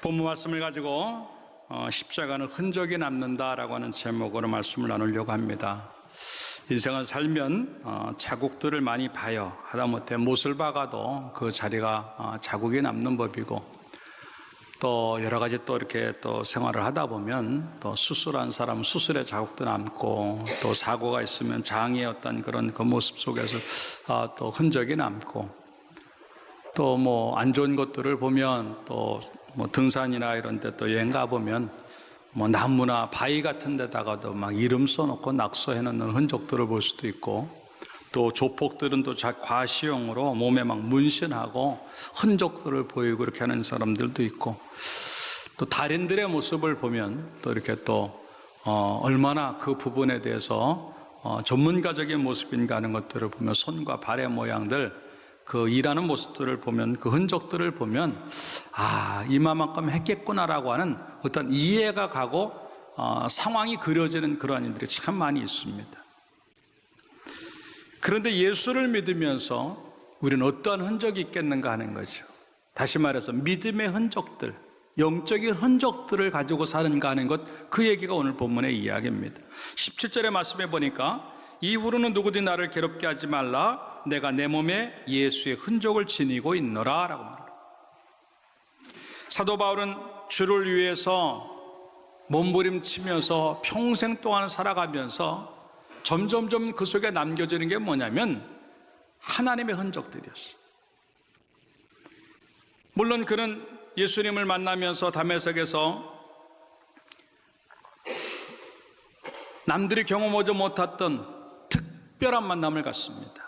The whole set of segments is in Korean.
본문 말씀을 가지고 십자가는 흔적이 남는다라고 하는 제목으로 말씀을 나누려고 합니다. 인생을 살면 자국들을 많이 봐요. 하다못해 못을 박아도 그 자리가 자국이 남는 법이고, 또 여러 가지 또 이렇게 또 생활을 하다 보면 또 수술한 사람은 수술의 자국도 남고, 또 사고가 있으면 장의 어떤 그런 그 모습 속에서 또 흔적이 남고, 또 뭐 안 좋은 것들을 보면 또 뭐 등산이나 이런 데 또 여행 가보면 뭐 나무나 바위 같은 데다가도 막 이름 써놓고 낙서해 놓는 흔적들을 볼 수도 있고, 또 조폭들은 또 과시용으로 몸에 막 문신하고 흔적들을 보이고 이렇게 하는 사람들도 있고, 또 달인들의 모습을 보면 또 이렇게 또 얼마나 그 부분에 대해서 전문가적인 모습인가 하는 것들을 보면 손과 발의 모양들, 그 일하는 모습들을 보면, 그 흔적들을 보면 이만큼 했겠구나라고 하는 어떤 이해가 가고 상황이 그려지는 그러한 일들이 참 많이 있습니다. 그런데 예수를 믿으면서 우리는 어떠한 흔적이 있겠는가 하는 거죠. 다시 말해서 믿음의 흔적들, 영적인 흔적들을 가지고 사는가 하는 것, 그 얘기가 오늘 본문의 이야기입니다. 17절의 말씀에 보니까 이후로는 누구든지 나를 괴롭게 하지 말라, 내가 내 몸에 예수의 흔적을 지니고 있노라 라고 말합니다. 사도 바울은 주를 위해서 몸부림치면서 평생 동안 살아가면서 점점점 그 속에 남겨지는 게 뭐냐면 하나님의 흔적들이었어요. 물론 그는 예수님을 만나면서 다메섹에서 남들이 경험하지 못했던 특별한 만남을 갖습니다.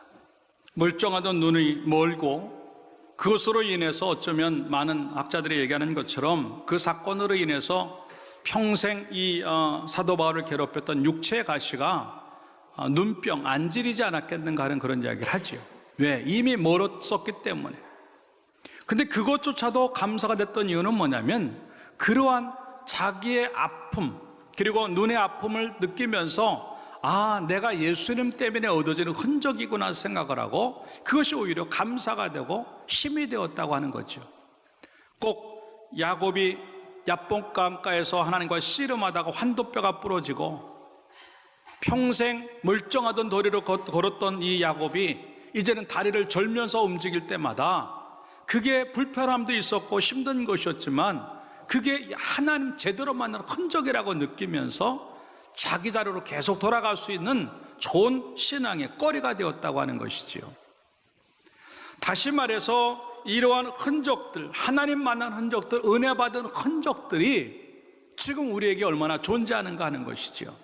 멀쩡하던 눈이 멀고, 그것으로 인해서 어쩌면 많은 학자들이 얘기하는 것처럼 그 사건으로 인해서 평생 이 사도 바울을 괴롭혔던 육체의 가시가 눈병, 안질이지 않았겠는가 하는 그런 이야기를 하죠. 왜? 이미 멀었었기 때문에. 근데 그것조차도 감사가 됐던 이유는 뭐냐면, 그러한 자기의 아픔, 그리고 눈의 아픔을 느끼면서 내가 예수님 때문에 얻어지는 흔적이구나 생각을 하고, 그것이 오히려 감사가 되고 힘이 되었다고 하는 거죠. 꼭 야곱이 야복강가에서 하나님과 씨름하다가 환도뼈가 부러지고 평생 멀쩡하던 도리로 걸었던 이 야곱이 이제는 다리를 절면서 움직일 때마다 그게 불편함도 있었고 힘든 것이었지만, 그게 하나님 제대로 만난 흔적이라고 느끼면서 자기 자리로 계속 돌아갈 수 있는 좋은 신앙의 거리가 되었다고 하는 것이지요. 다시 말해서 이러한 흔적들, 하나님 만난 흔적들, 은혜 받은 흔적들이 지금 우리에게 얼마나 존재하는가 하는 것이지요.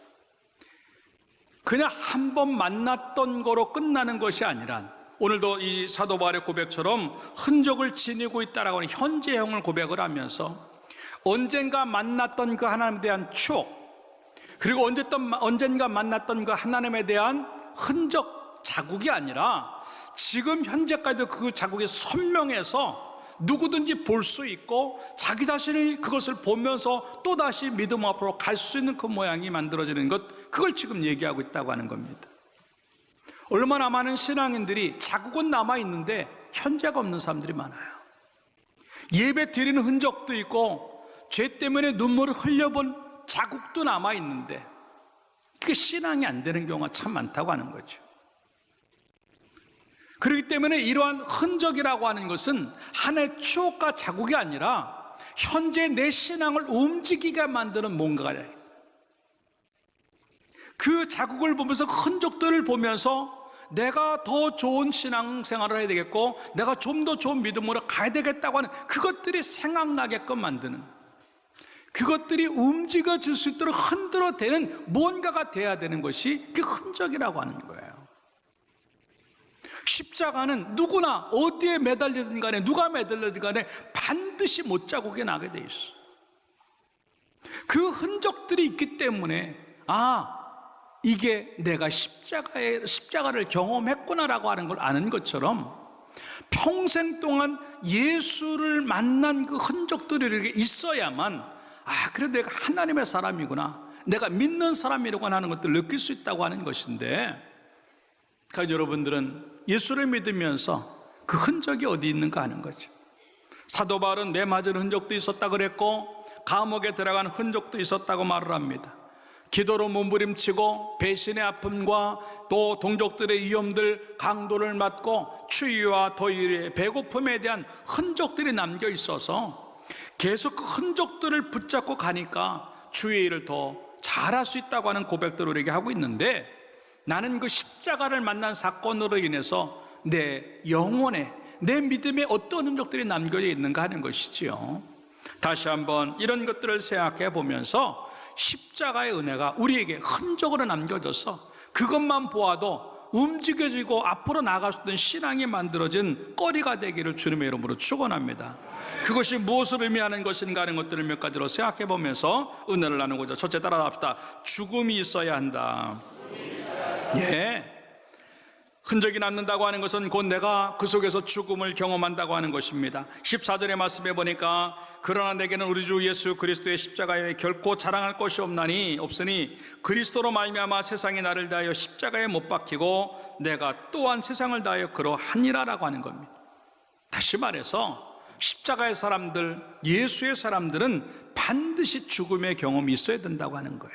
그냥 한 번 만났던 거로 끝나는 것이 아니라, 오늘도 이 사도 바울의 고백처럼 흔적을 지니고 있다라고 하는 현재형을 고백을 하면서 언젠가 만났던 그 하나님에 대한 추억, 그리고 언젠가 만났던 그 하나님에 대한 흔적, 자국이 아니라 지금 현재까지도 그 자국이 선명해서 누구든지 볼 수 있고, 자기 자신이 그것을 보면서 또다시 믿음 앞으로 갈 수 있는 그 모양이 만들어지는 것, 그걸 지금 얘기하고 있다고 하는 겁니다. 얼마나 많은 신앙인들이 자국은 남아있는데 현재가 없는 사람들이 많아요. 예배 드리는 흔적도 있고 죄 때문에 눈물을 흘려본 자국도 남아있는데 그게 신앙이 안 되는 경우가 참 많다고 하는 거죠. 그렇기 때문에 이러한 흔적이라고 하는 것은 하나의 추억과 자국이 아니라 현재 내 신앙을 움직이게 만드는 뭔가가 돼요. 그 자국을 보면서, 그 흔적들을 보면서 내가 더 좋은 신앙생활을 해야 되겠고, 내가 좀 더 좋은 믿음으로 가야 되겠다고 하는 그것들이 생각나게끔 만드는, 그것들이 움직여질 수 있도록 흔들어대는 뭔가가 돼야 되는 것이 그 흔적이라고 하는 거예요. 십자가는 누구나 어디에 매달리든 간에, 누가 매달리든 간에 반드시 못자국이 나게 돼 있어. 그 흔적들이 있기 때문에 이게 내가 십자가를 경험했구나라고 하는 걸 아는 것처럼, 평생 동안 예수를 만난 그 흔적들이 이렇게 있어야만 그래도 내가 하나님의 사람이구나, 내가 믿는 사람이라고 하는 것들을 느낄 수 있다고 하는 것인데, 그러니까 여러분들은 예수를 믿으면서 그 흔적이 어디 있는가 하는 거죠. 사도 바울은 매 맞은 흔적도 있었다 그랬고 감옥에 들어간 흔적도 있었다고 말을 합니다. 기도로 몸부림치고 배신의 아픔과 또 동족들의 위험들, 강도를 맞고 추위와 더위의 배고픔에 대한 흔적들이 남겨 있어서 계속 그 흔적들을 붙잡고 가니까 주의 일을 더 잘할 수 있다고 하는 고백들을 우리에게 하고 있는데, 나는 그 십자가를 만난 사건으로 인해서 내 영혼에, 내 믿음에 어떤 흔적들이 남겨져 있는가 하는 것이지요. 다시 한번 이런 것들을 생각해 보면서 십자가의 은혜가 우리에게 흔적으로 남겨져서 그것만 보아도 움직여지고 앞으로 나아갈 수 있는 신앙이 만들어진 거리가 되기를 주님의 이름으로 축원합니다. 그것이 무엇을 의미하는 것인가 하는 것들을 몇 가지로 생각해 보면서 은혜를 나누고자. 첫째, 따라합시다. 죽음이 있어야 한다. 예. 흔적이 남는다고 하는 것은 곧 내가 그 속에서 죽음을 경험한다고 하는 것입니다. 14절의 말씀에 보니까 그러나 내게는 우리 주 예수 그리스도의 십자가에 결코 자랑할 것이 없으니 그리스도로 말미암아 세상이 나를 다하여 십자가에 못 박히고 내가 또한 세상을 다하여 그러하니라라고 하는 겁니다. 다시 말해서 십자가의 사람들, 예수의 사람들은 반드시 죽음의 경험이 있어야 된다고 하는 거예요.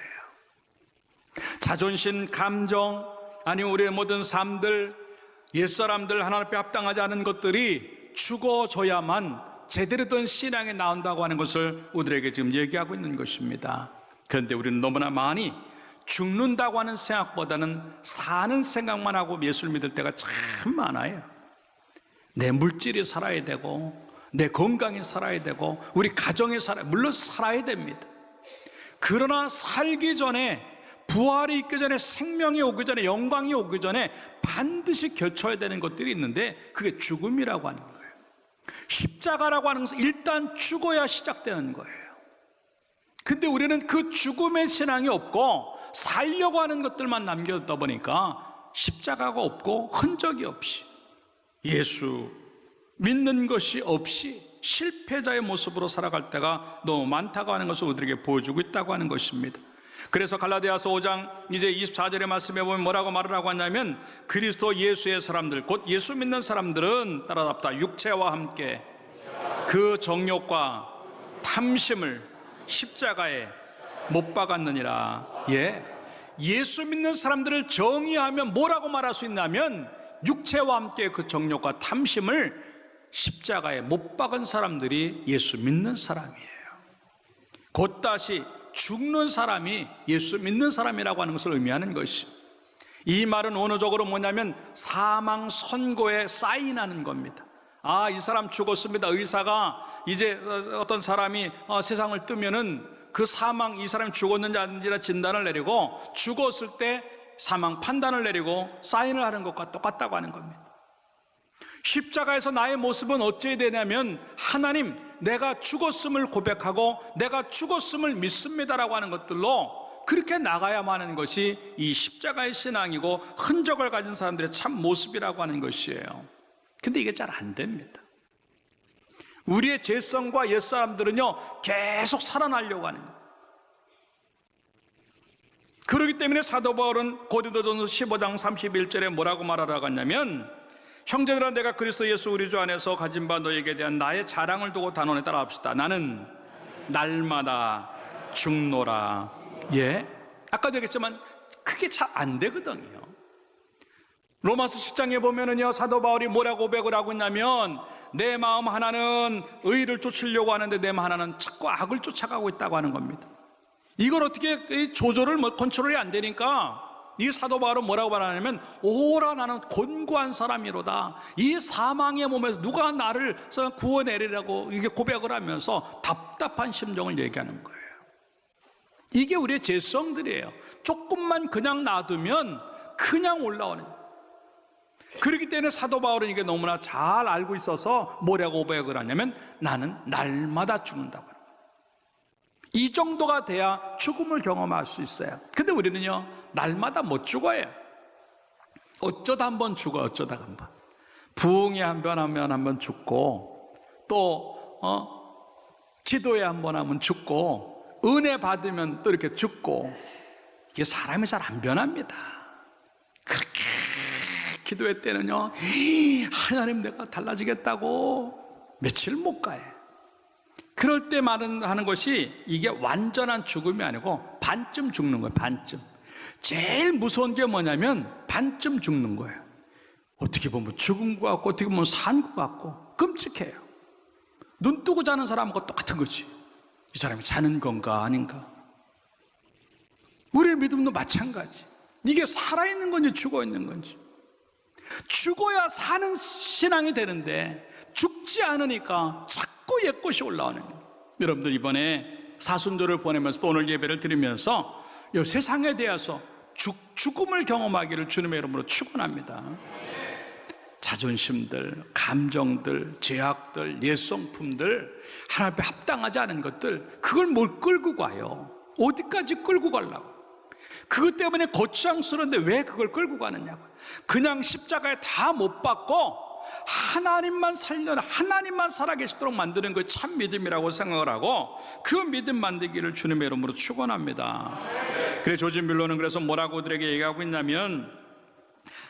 자존심, 감정, 아니면 우리의 모든 삶들, 옛사람들, 하나님 앞에 합당하지 않은 것들이 죽어져야만 제대로 된 신앙이 나온다고 하는 것을 우리에게 지금 얘기하고 있는 것입니다. 그런데 우리는 너무나 많이 죽는다고 하는 생각보다는 사는 생각만 하고 예수를 믿을 때가 참 많아요. 내 물질이 살아야 되고 내 건강이 살아야 되고 우리 가정이 물론 살아야 됩니다. 그러나 살기 전에, 부활이 있기 전에, 생명이 오기 전에, 영광이 오기 전에 반드시 갖춰야 되는 것들이 있는데 그게 죽음이라고 하는 거예요. 십자가라고 하는 것은 일단 죽어야 시작되는 거예요. 근데 우리는 그 죽음의 신앙이 없고 살려고 하는 것들만 남겨뒀다 보니까 십자가가 없고 흔적이 없이, 예수 믿는 것이 없이 실패자의 모습으로 살아갈 때가 너무 많다고 하는 것을 우리에게 보여주고 있다고 하는 것입니다. 그래서 갈라디아서 5장 이제 24절의 말씀에 보면 뭐라고 말을 하고 왔냐면, 그리스도 예수의 사람들, 곧 예수 믿는 사람들은 따라잡다 육체와 함께 그 정욕과 탐심을 십자가에 못 박았느니라. 예수 믿는 사람들을 정의하면 뭐라고 말할 수 있냐면, 육체와 함께 그 정욕과 탐심을 십자가에 못 박은 사람들이 예수 믿는 사람이에요. 곧 다시 죽는 사람이 예수 믿는 사람이라고 하는 것을 의미하는 것이, 이 말은 원어적으로 뭐냐면 사망 선고에 사인하는 겁니다. 아, 이 사람 죽었습니다. 의사가 이제 어떤 사람이 세상을 뜨면은 그 사망, 이 사람이 죽었는지 아닌지 진단을 내리고 죽었을 때 사망 판단을 내리고 사인을 하는 것과 똑같다고 하는 겁니다. 십자가에서 나의 모습은 어찌해야 되냐면, 하나님, 내가 죽었음을 고백하고 내가 죽었음을 믿습니다라고 하는 것들로 그렇게 나가야만 하는 것이 이 십자가의 신앙이고 흔적을 가진 사람들의 참 모습이라고 하는 것이에요. 근데 이게 잘 안 됩니다. 우리의 죄성과 옛사람들은요 계속 살아나려고 하는 거예요. 그렇기 때문에 사도 바울은 고린도전서 15장 31절에 뭐라고 말하라고 하냐면, 형제들아, 내가 그리스도 예수 우리 주 안에서 가진 바 너에게 대한 나의 자랑을 두고 단언에 따라 합시다. 나는 날마다 죽노라. 아까도 얘기했지만 그게 잘 안 되거든요. 로마서 10장에 보면은요, 사도 바울이 뭐라고 고백을 하고 있냐면, 내 마음 하나는 의를 쫓으려고 하는데 내 마음 하나는 자꾸 악을 쫓아가고 있다고 하는 겁니다. 이걸 어떻게 조절을 컨트롤이 안 되니까 이 사도 바울은 뭐라고 말하냐면, 오라 나는 곤고한 사람이로다. 이 사망의 몸에서 누가 나를 구원해내리라고 이게 고백을 하면서 답답한 심정을 얘기하는 거예요. 이게 우리의 죄성들이에요. 조금만 그냥 놔두면 그냥 올라오는 거예요. 그렇기 때문에 사도 바울은 이게 너무나 잘 알고 있어서 뭐라고 고백을 하냐면, 나는 날마다 죽는다고. 이 정도가 돼야 죽음을 경험할 수 있어요. 근데 우리는요 날마다 못 죽어요. 어쩌다 한 번 죽어, 어쩌다 한 번. 부흥에 한 번 하면 한 번 죽고, 또 기도에 한 번 하면 죽고, 은혜 받으면 또 이렇게 죽고. 이게 사람이 잘 안 변합니다. 그렇게 기도회 때는요, 하나님 내가 달라지겠다고 며칠 못 가요. 그럴 때 하는 것이 이게 완전한 죽음이 아니고 반쯤 죽는 거예요. 반쯤. 제일 무서운 게 뭐냐면 반쯤 죽는 거예요. 어떻게 보면 죽은 것 같고 어떻게 보면 산 것 같고 끔찍해요. 눈 뜨고 자는 사람하고 똑같은 거지. 이 사람이 자는 건가 아닌가. 우리의 믿음도 마찬가지. 이게 살아있는 건지 죽어있는 건지. 죽어야 사는 신앙이 되는데 죽지 않으니까 자꾸 옛것이 올라오는 거예요. 여러분들 이번에 사순절을 보내면서 오늘 예배를 드리면서 이 세상에 대해서 죽음을 경험하기를 주님의 이름으로 축원합니다. 자존심들, 감정들, 죄악들, 옛성품들, 하나님 앞에 합당하지 않은 것들, 그걸 뭘 끌고 가요? 어디까지 끌고 가려고? 그것 때문에 거추장스러운데 왜 그걸 끌고 가느냐고. 그냥 십자가에 다 못 박고 하나님만 살려는, 하나님만 살아계시도록 만드는 거 참 믿음이라고 생각을 하고 그 믿음 만들기를 주님의 이름으로 축원합니다. 그래서 조지 뮬러는 그래서 뭐라고 그들에게 얘기하고 있냐면,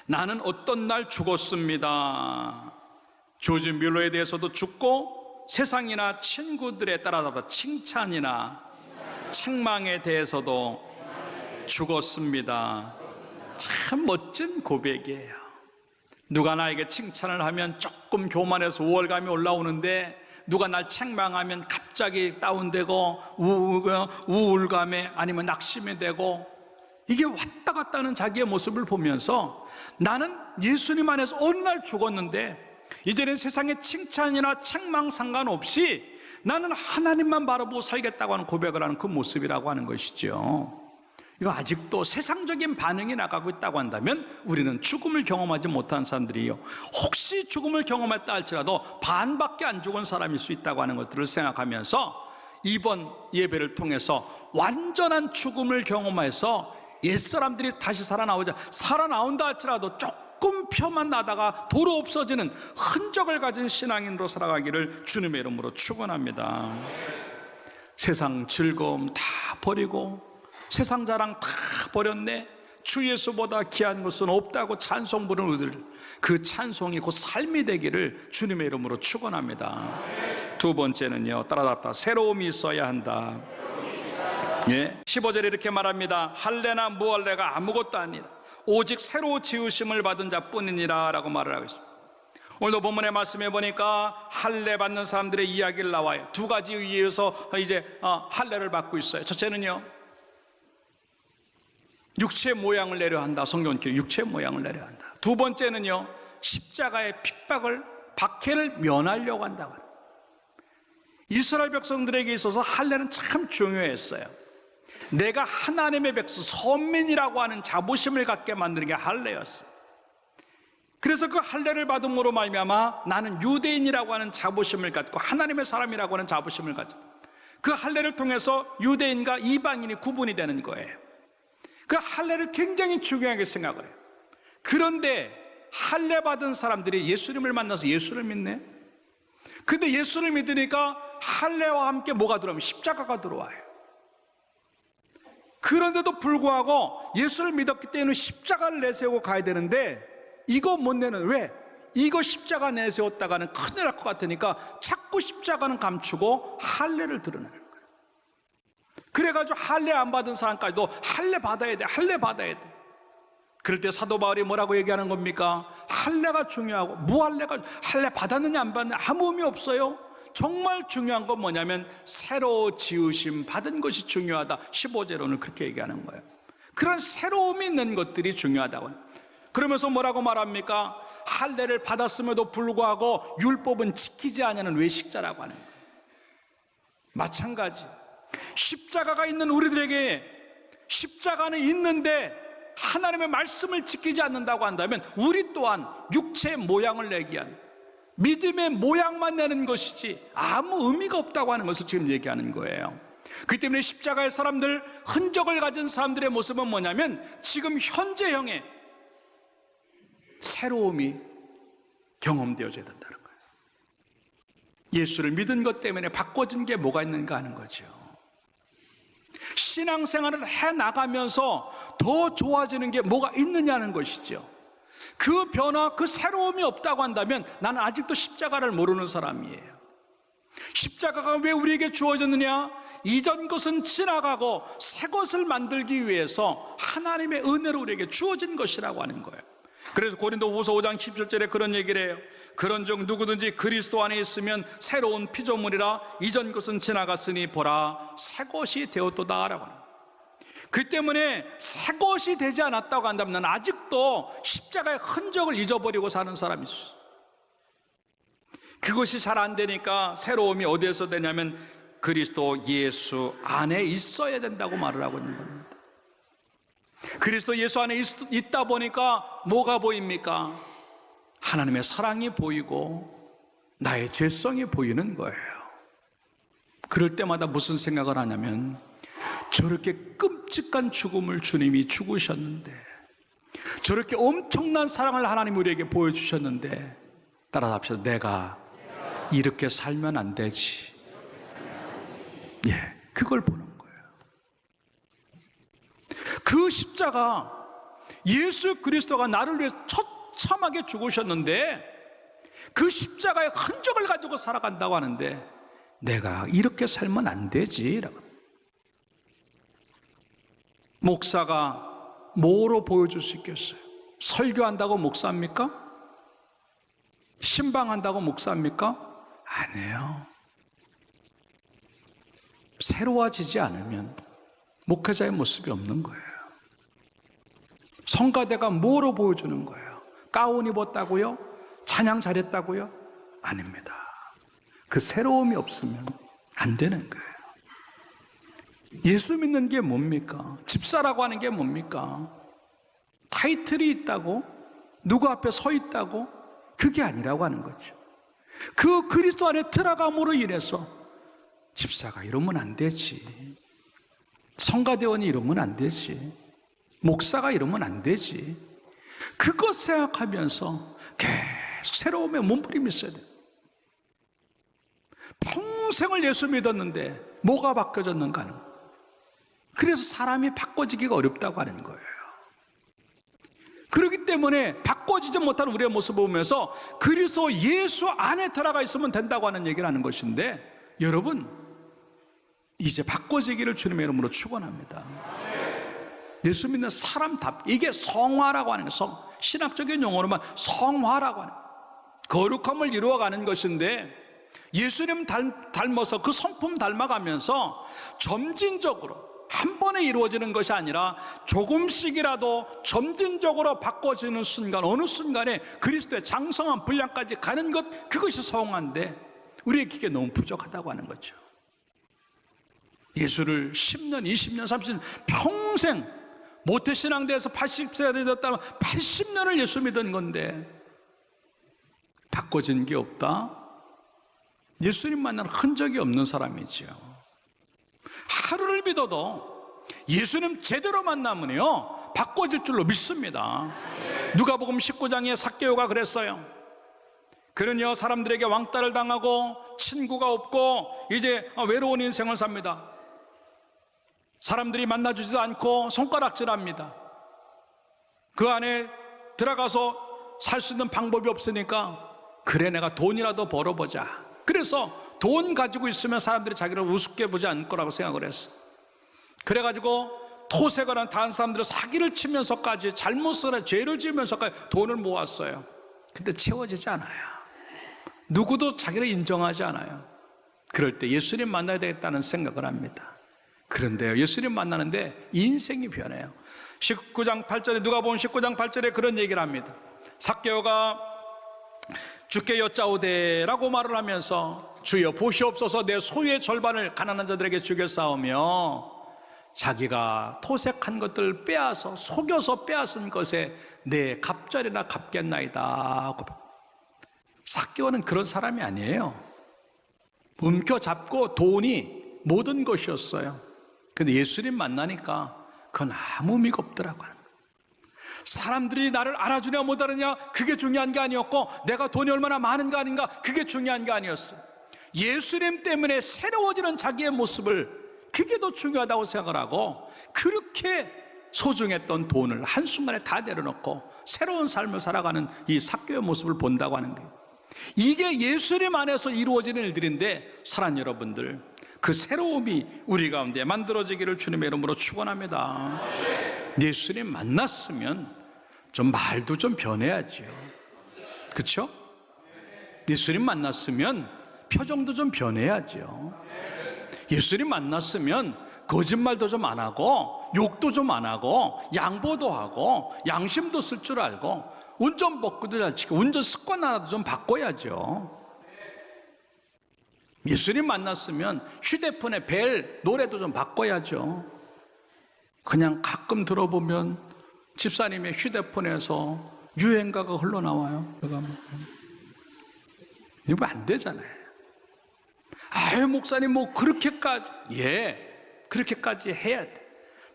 나는 어떤 날 죽었습니다. 조지 뮬러에 대해서도 죽고 세상이나 친구들에 따라서 칭찬이나 책망에 대해서도 죽었습니다. 참 멋진 고백이에요. 누가 나에게 칭찬을 하면 조금 교만해서 우월감이 올라오는데, 누가 날 책망하면 갑자기 다운되고 우울감에 아니면 낙심이 되고, 이게 왔다 갔다 하는 자기의 모습을 보면서 나는 예수님 안에서 어느 날 죽었는데 이제는 세상의 칭찬이나 책망 상관없이 나는 하나님만 바라보고 살겠다고 하는 고백을 하는 그 모습이라고 하는 것이죠. 이거 아직도 세상적인 반응이 나가고 있다고 한다면 우리는 죽음을 경험하지 못한 사람들이에요. 혹시 죽음을 경험했다 할지라도 반밖에 안 죽은 사람일 수 있다고 하는 것들을 생각하면서 이번 예배를 통해서 완전한 죽음을 경험해서 옛사람들이 다시 살아나온다 할지라도 조금 표만 나다가 도로 없어지는 흔적을 가진 신앙인으로 살아가기를 주님의 이름으로 축원합니다. 세상 즐거움 다 버리고 세상 자랑 다 버렸네, 주 예수보다 귀한 것은 없다고 찬송 부르는 우리들, 그 찬송이 곧 삶이 되기를 주님의 이름으로 축원합니다. 두 번째는요, 따라잡다 새로움이 있어야 한다. 15절에 이렇게 말합니다. 할례나 무할례가 아무것도 아니라 오직 새로 지으심을 받은 자뿐이니라 라고 말을 하고 있습니다. 오늘도 본문의 말씀에 보니까 할례 받는 사람들의 이야기를 나와요. 두 가지 의미에서 이제 할례를 받고 있어요. 첫째는요, 육체의 모양을 내려 한다. 성경은 육체의 모양을 내려 한다. 두 번째는요, 십자가의 핍박을, 박해를 면하려고 한다고. 이스라엘 백성들에게 있어서 할례는 참 중요했어요. 내가 하나님의 백성, 선민이라고 하는 자부심을 갖게 만드는 게 할례였어요. 그래서 그 할례를 받음으로 말미암아 나는 유대인이라고 하는 자부심을 갖고 하나님의 사람이라고 하는 자부심을 가지고 그 할례를 통해서 유대인과 이방인이 구분이 되는 거예요. 그 할례를 굉장히 중요하게 생각을 해요. 그런데 할례 받은 사람들이 예수님을 만나서 예수를 믿네. 근데 예수를 믿으니까 할례와 함께 뭐가 들어오면 십자가가 들어와요. 그런데도 불구하고 예수를 믿었기 때문에 십자가를 내세우고 가야 되는데 이거 못 내는, 왜? 이거 십자가 내세웠다가는 큰일 날 것 같으니까 자꾸 십자가는 감추고 할례를 드러내는 거예요. 그래가지고 할례 안 받은 사람까지도 할례 받아야 돼, 할례 받아야 돼. 그럴 때 사도 바울이 뭐라고 얘기하는 겁니까? 할례가 중요하고 무할례가, 할례 받았느냐 안 받느냐 아무 의미 없어요. 정말 중요한 건 뭐냐면 새로 지으심 받은 것이 중요하다. 15절로는 그렇게 얘기하는 거예요. 그런 새로움이 있는 것들이 중요하다고. 그러면서 뭐라고 말합니까? 할례를 받았음에도 불구하고 율법은 지키지 않냐는 외식자라고 하는 거예요. 마찬가지, 십자가가 있는 우리들에게, 십자가는 있는데 하나님의 말씀을 지키지 않는다고 한다면 우리 또한 육체의 모양을 내기 위한 믿음의 모양만 내는 것이지 아무 의미가 없다고 하는 것을 지금 얘기하는 거예요. 그렇기 때문에 십자가의 사람들, 흔적을 가진 사람들의 모습은 뭐냐면 지금 현재형의 새로움이 경험되어져야 된다는 거예요. 예수를 믿은 것 때문에 바꿔진 게 뭐가 있는가 하는 거죠. 신앙생활을 해나가면서 더 좋아지는 게 뭐가 있느냐는 것이죠. 그 변화, 그 새로움이 없다고 한다면 나는 아직도 십자가를 모르는 사람이에요. 십자가가 왜 우리에게 주어졌느냐? 이전 것은 지나가고 새 것을 만들기 위해서 하나님의 은혜로 우리에게 주어진 것이라고 하는 거예요. 그래서 고린도후서 5장 17절에 그런 얘기를 해요. 그런즉 누구든지 그리스도 안에 있으면 새로운 피조물이라, 이전 것은 지나갔으니 보라 새 것이 되었도다 라고 합니다. 그 때문에 새 것이 되지 않았다고 한다면 아직도 십자가의 흔적을 잊어버리고 사는 사람이 있어요. 그것이 잘 안 되니까 새로움이 어디에서 되냐면 그리스도 예수 안에 있어야 된다고 말을 하고 있는 겁니다. 그리스도 예수 안에 있다 보니까 뭐가 보입니까? 하나님의 사랑이 보이고 나의 죄성이 보이는 거예요. 그럴 때마다 무슨 생각을 하냐면, 저렇게 끔찍한 죽음을 주님이 죽으셨는데, 저렇게 엄청난 사랑을 하나님 우리에게 보여주셨는데, 따라서 합시다. 내가 이렇게 살면 안 되지. 그걸 보는 거예요. 그 십자가, 예수 그리스도가 나를 위해 처참하게 죽으셨는데 그 십자가의 흔적을 가지고 살아간다고 하는데, 내가 이렇게 살면 안 되지 라고. 목사가 뭐로 보여줄 수 있겠어요? 설교한다고 목사입니까? 신방한다고 목사입니까? 아니에요. 새로워지지 않으면 목회자의 모습이 없는 거예요. 성가대가 뭐로 보여주는 거예요? 가운 입었다고요? 찬양 잘했다고요? 아닙니다. 그 새로움이 없으면 안 되는 거예요. 예수 믿는 게 뭡니까? 집사라고 하는 게 뭡니까? 타이틀이 있다고? 누구 앞에 서 있다고? 그게 아니라고 하는 거죠. 그 그리스도 안에 들어감으로 인해서 집사가 이러면 안 되지, 성가대원이 이러면 안 되지, 목사가 이러면 안 되지, 그것 생각하면서 계속 새로움에 몸부림이 있어야 돼요. 평생을 예수 믿었는데 뭐가 바뀌어졌는가 하는 거예요. 그래서 사람이 바꿔지기가 어렵다고 하는 거예요. 그렇기 때문에 바꿔지지 못한 우리의 모습을 보면서 그리스도 예수 안에 들어가 있으면 된다고 하는 얘기를 하는 것인데, 여러분 이제 바꿔지기를 주님의 이름으로 축원합니다. 예수 믿는 사람답, 이게 성화라고 하는 거예요. 신학적인 용어로만 성화라고 하는 거예요. 거룩함을 이루어가는 것인데, 예수님 닮아서 그 성품 닮아가면서 점진적으로 한 번에 이루어지는 것이 아니라 조금씩이라도 점진적으로 바꿔지는 순간, 어느 순간에 그리스도의 장성한 분량까지 가는 것, 그것이 성화인데 우리의 그게 너무 부족하다고 하는 거죠. 예수를 10년, 20년, 30년 평생 모태신앙대에서 80세가 됐다면 80년을 예수 믿은 건데 바꿔진 게 없다? 예수님 만나는 흔적이 없는 사람이죠. 하루를 믿어도 예수님 제대로 만나면요 바꿔질 줄로 믿습니다. 누가복음 19장에 삭개오가 그랬어요. 그는요 사람들에게 왕따를 당하고 친구가 없고 이제 외로운 인생을 삽니다. 사람들이 만나주지도 않고 손가락질합니다. 그 안에 들어가서 살 수 있는 방법이 없으니까, 그래 내가 돈이라도 벌어보자. 그래서 돈 가지고 있으면 사람들이 자기를 우습게 보지 않을 거라고 생각을 했어. 그래가지고 토색을 다른 사람들을 사기를 치면서까지, 잘못을 해 죄를 지으면서까지 돈을 모았어요. 근데 채워지지 않아요. 누구도 자기를 인정하지 않아요. 그럴 때 예수님 만나야 되겠다는 생각을 합니다. 그런데 예수님 만나는데 인생이 변해요. 19장 8절에, 누가복음 19장 8절에 그런 얘기를 합니다. 삭개오가 주께 여짜오되 라고 말을 하면서, 주여 보시옵소서 내 소유의 절반을 가난한 자들에게 주겠사오며, 자기가 토색한 것들 빼앗아 속여서 빼앗은 것에 내 갑절이나 갚겠나이다. 삭개오는 그런 사람이 아니에요. 움켜잡고 돈이 모든 것이었어요. 근데 예수님 만나니까 그건 아무 의미가 없더라고 하는 거예요. 사람들이 나를 알아주냐 못 알아주냐 그게 중요한 게 아니었고, 내가 돈이 얼마나 많은가 아닌가 그게 중요한 게 아니었어요. 예수님 때문에 새로워지는 자기의 모습을, 그게 더 중요하다고 생각을 하고, 그렇게 소중했던 돈을 한순간에 다 내려놓고 새로운 삶을 살아가는 이 삭개오의 모습을 본다고 하는 거예요. 이게 예수님 안에서 이루어지는 일들인데, 사랑하는 여러분들, 그 새로움이 우리 가운데 만들어지기를 주님의 이름으로 축원합니다. 예수님 만났으면 좀 말도 좀 변해야죠. 그렇죠? 예수님 만났으면 표정도 좀 변해야죠. 예수님 만났으면 거짓말도 좀 안 하고, 욕도 좀 안 하고, 양보도 하고, 양심도 쓸 줄 알고, 운전법규도 잘 지키고, 운전 습관 하나도 좀 바꿔야죠. 예수님 만났으면 휴대폰에 벨 노래도 좀 바꿔야죠. 그냥 가끔 들어보면 집사님의 휴대폰에서 유행가가 흘러나와요. 이거 안 되잖아요. 아유, 목사님 뭐 그렇게까지, 그렇게까지 해야 돼.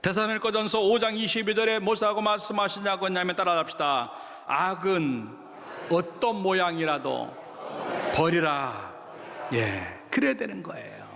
데살로니가전서 5장 22절에 뭐라고 말씀하시냐고 했냐면, 따라합시다. 악은 어떤 모양이라도 버리라. 그래야 되는 거예요.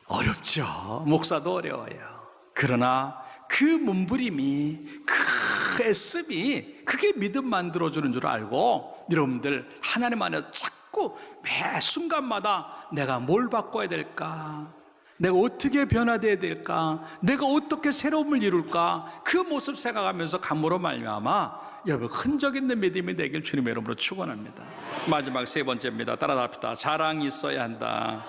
어렵죠. 목사도 어려워요. 그러나 그 몸부림이, 그 애씀이, 그게 믿음 만들어주는 줄 알고, 여러분들 하나님 안에서 자꾸 매 순간마다 내가 뭘 바꿔야 될까, 내가 어떻게 변화되어야 될까, 내가 어떻게 새로움을 이룰까, 그 모습 생각하면서 감으로 말미암아 여러분 흔적 있는 믿음이 되길 주님의 이름으로 축원합니다. 마지막 세 번째입니다. 따라합시다. 자랑이 있어야 한다.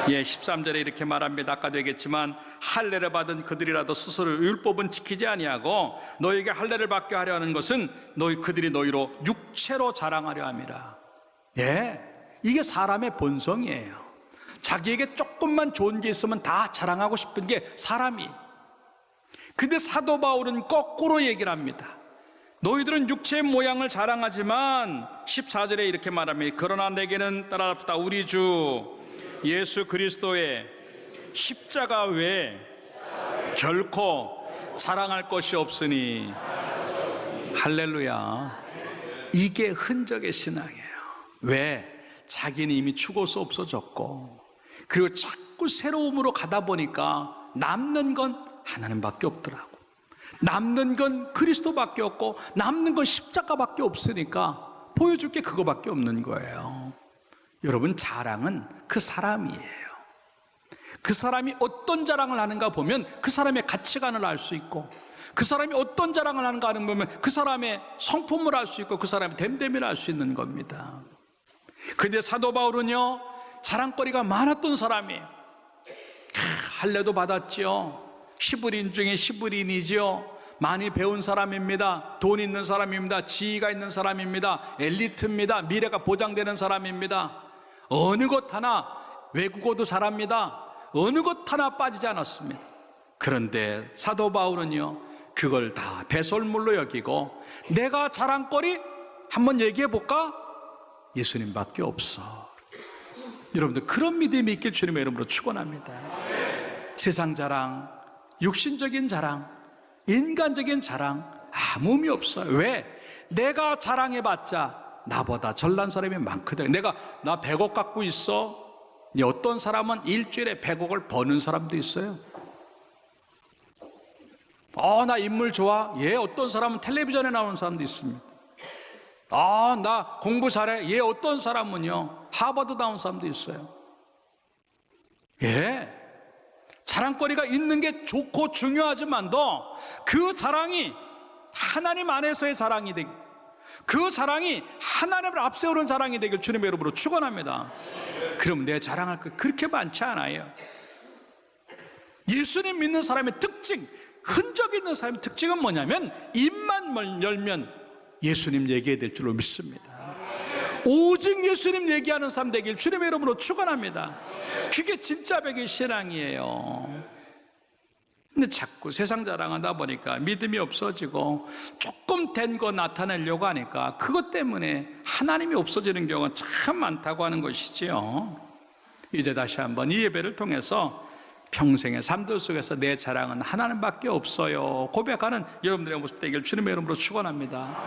13절에 이렇게 말합니다. 아까도 얘기했지만, 할례를 받은 그들이라도 스스로 율법은 지키지 아니하고 너희에게 할례를 받게 하려 하는 것은 그들이 너희로 육체로 자랑하려 함이라. 이게 사람의 본성이에요. 자기에게 조금만 좋은 게 있으면 다 자랑하고 싶은 게 사람이. 근데 사도 바울은 거꾸로 얘기를 합니다. 너희들은 육체의 모양을 자랑하지만 14절에 이렇게 말합니다. 그러나 내게는, 따라합시다, 우리 주 예수 그리스도의 십자가 외에 결코 자랑할 것이 없으니. 할렐루야. 이게 흔적의 신앙이에요. 왜? 자기는 이미 죽어서 없어졌고, 그리고 자꾸 새로움으로 가다 보니까 남는 건 하나님밖에 없더라고. 남는 건 그리스도밖에 없고, 남는 건 십자가밖에 없으니까 보여줄 게 그거밖에 없는 거예요. 여러분, 자랑은 그 사람이에요. 그 사람이 어떤 자랑을 하는가 보면 그 사람의 가치관을 알 수 있고, 그 사람이 어떤 자랑을 하는가 하는 보면 그 사람의 성품을 알 수 있고, 그 사람의 됨됨이를 알 수 있는 겁니다. 그런데 사도 바울은요, 자랑거리가 많았던 사람이에요. 할례도 받았죠. 시브린 중에 시브린이죠. 많이 배운 사람입니다. 돈 있는 사람입니다. 지위가 있는 사람입니다. 엘리트입니다. 미래가 보장되는 사람입니다. 어느 것 하나, 외국어도 잘합니다. 어느 것 하나 빠지지 않았습니다. 그런데 사도 바울은요, 그걸 다 배설물로 여기고, 내가 자랑거리 한번 얘기해 볼까? 예수님밖에 없어. 여러분들, 그런 믿음이 있길 주님의 이름으로 축원합니다. 세상 자랑, 육신적인 자랑, 인간적인 자랑 아무 의미 없어요. 왜? 내가 자랑해봤자 나보다 잘난 사람이 많거든. 나 100억 갖고 있어. 어떤 사람은 일주일에 100억을 버는 사람도 있어요. 나 인물 좋아. 어떤 사람은 텔레비전에 나오는 사람도 있습니다. 나 공부 잘해. 어떤 사람은요, 하버드 나온 사람도 있어요. 자랑거리가 있는 게 좋고 중요하지만도, 그 자랑이 하나님 안에서의 자랑이 되길, 그 자랑이 하나님을 앞세우는 자랑이 되길 주님의 이름으로 축원합니다. 그럼 내 자랑할 거 그렇게 많지 않아요. 예수님 믿는 사람의 특징, 흔적 있는 사람의 특징은 뭐냐면, 입만 열면 예수님 얘기해야 될 줄로 믿습니다. 오직 예수님 얘기하는 사람 되길 주님의 이름으로 축원합니다. 그게 진짜 백의 신앙이에요. 근데 자꾸 세상 자랑하다 보니까 믿음이 없어지고, 조금 된 거 나타내려고 하니까 그것 때문에 하나님이 없어지는 경우가 참 많다고 하는 것이지요. 이제 다시 한번 이 예배를 통해서 평생의 삶들 속에서 내 자랑은 하나님밖에 없어요 고백하는 여러분들의 모습 되길 주님의 이름으로 축원합니다.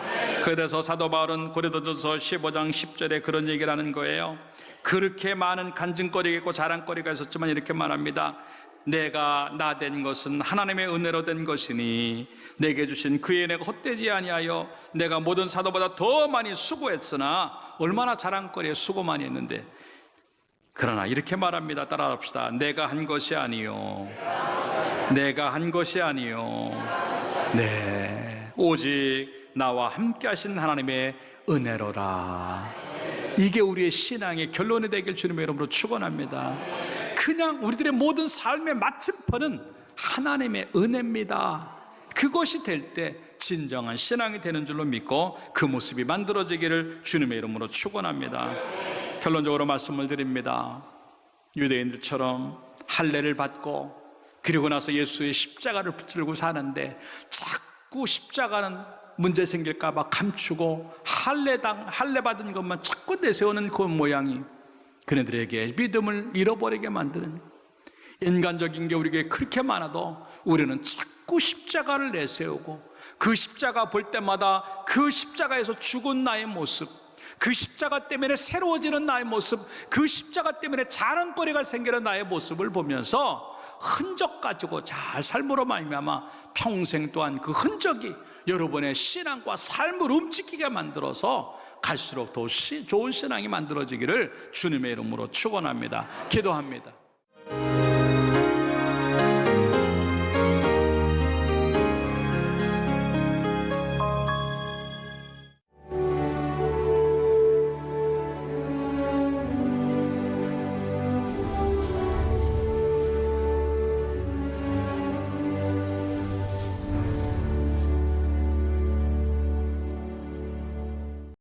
그래서 사도 바울은 고린도전서 15장 10절에 그런 얘기를 하는 거예요. 그렇게 많은 간증거리가 있고 자랑거리가 있었지만 이렇게 말합니다. 내가 나 된 것은 하나님의 은혜로 된 것이니 내게 주신 그의 은혜가 헛되지 아니하여 내가 모든 사도보다 더 많이 수고했으나, 얼마나 자랑거리에 수고 많이 했는데, 그러나 이렇게 말합니다. 따라합시다. 내가 한 것이 아니요, 내가 한 것이 아니요, 네, 오직 나와 함께 하신 하나님의 은혜로라. 이게 우리의 신앙의 결론이 되길 주님의 이름으로 축원합니다. 그냥 우리들의 모든 삶의 마침표는 하나님의 은혜입니다. 그것이 될 때 진정한 신앙이 되는 줄로 믿고 그 모습이 만들어지기를 주님의 이름으로 축원합니다. 결론적으로 말씀을 드립니다. 유대인들처럼 할례를 받고 그리고 나서 예수의 십자가를 붙들고 사는데, 자꾸 십자가는 문제 생길까 봐 감추고 할례 받은 것만 자꾸 내세우는 그 모양이 그네들에게 믿음을 잃어버리게 만드는, 인간적인 게 우리에게 그렇게 많아도 우리는 자꾸 십자가를 내세우고 그 십자가 볼 때마다 그 십자가에서 죽은 나의 모습, 그 십자가 때문에 새로워지는 나의 모습, 그 십자가 때문에 자랑거리가 생기는 나의 모습을 보면서 흔적 가지고 잘 삶으로 말미암아 평생 또한 그 흔적이 여러분의 신앙과 삶을 움직이게 만들어서 갈수록 더 좋은 신앙이 만들어지기를 주님의 이름으로 축원합니다. 기도합니다.